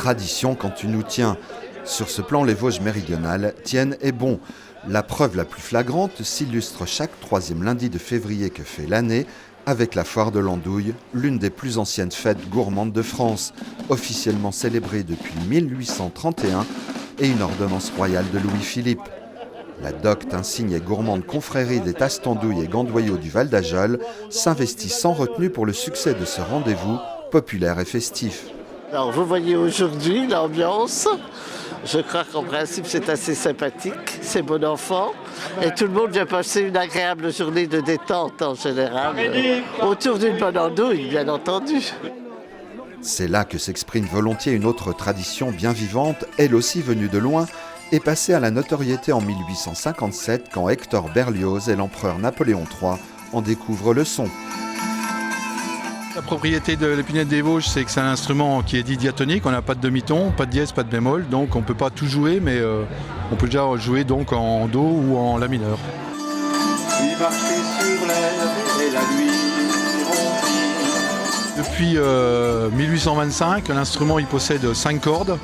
tradition quand tu nous tiens. Sur ce plan, les Vosges méridionales tiennent et bon. La preuve la plus flagrante s'illustre chaque troisième lundi de février que fait l'année avec la foire de l'Andouille, l'une des plus anciennes fêtes gourmandes de France, officiellement célébrée depuis 1831 et une ordonnance royale de Louis-Philippe. La docte, insigne et gourmande confrérie des Tastandouilles et Gandoyaux du Val d'Ajol s'investit sans retenue pour le succès de ce rendez-vous populaire et festif. Alors vous voyez aujourd'hui l'ambiance, je crois qu'en principe c'est assez sympathique, c'est bon enfant et tout le monde vient passer une agréable journée de détente en général, autour d'une bonne andouille bien entendu. C'est là que s'exprime volontiers une autre tradition bien vivante, elle aussi venue de loin, et passée à la notoriété en 1857 quand Hector Berlioz et l'empereur Napoléon III en découvrent le son. La propriété de l'épinette des Vosges, c'est que c'est un instrument qui est dit diatonique, on n'a pas de demi-ton, pas de dièse, pas de bémol, donc on ne peut pas tout jouer, mais on peut déjà jouer donc en do ou en la mineur. Depuis 1825, l'instrument il possède 5 cordes,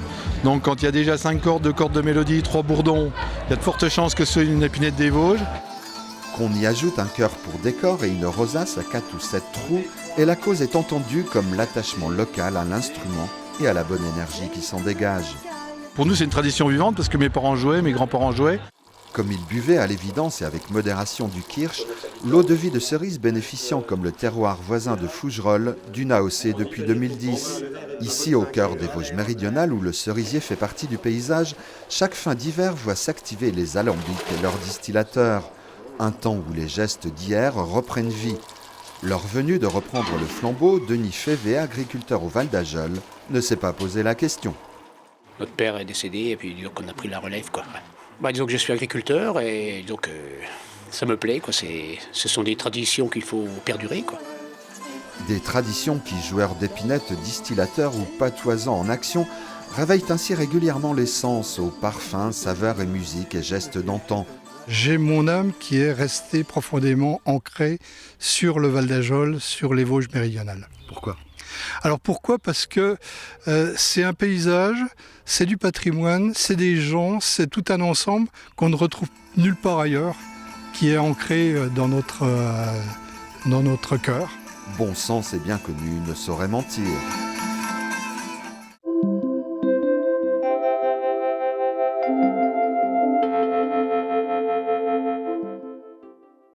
donc quand il y a déjà 5 cordes, 2 cordes de mélodie, 3 bourdons, il y a de fortes chances que ce soit une épinette des Vosges. Qu'on y ajoute un chœur pour décor et une rosace à 4 ou 7 trous, et la cause est entendue comme l'attachement local à l'instrument et à la bonne énergie qui s'en dégage. Pour nous, c'est une tradition vivante parce que mes parents jouaient, mes grands-parents jouaient. Comme ils buvaient à l'évidence et avec modération du kirsch, l'eau de vie de cerise bénéficiant comme le terroir voisin de Fougerolles d'une AOC depuis 2010. Ici, au cœur des Vosges méridionales où le cerisier fait partie du paysage, chaque fin d'hiver voit s'activer les alambics et leurs distillateurs. Un temps où les gestes d'hier reprennent vie. Leur venue de reprendre le flambeau, Denis Févé, agriculteur au Val d'Ajol, ne s'est pas posé la question. Notre père est décédé et puis donc on a pris la relève, quoi. Disons que je suis agriculteur et donc ça me plaît, quoi. Ce sont des traditions qu'il faut perdurer, quoi. Des traditions qui, joueurs d'épinettes, distillateurs ou patoisants en action, réveillent ainsi régulièrement les sens aux parfums, saveurs et musiques et gestes d'antan. J'ai mon âme qui est restée profondément ancrée sur le Val d'Ajol, sur les Vosges méridionales. Pourquoi ? Alors pourquoi ? Parce que c'est un paysage, c'est du patrimoine, c'est des gens, c'est tout un ensemble qu'on ne retrouve nulle part ailleurs, qui est ancré dans notre cœur. Bon sens et bien connu ne saurait mentir.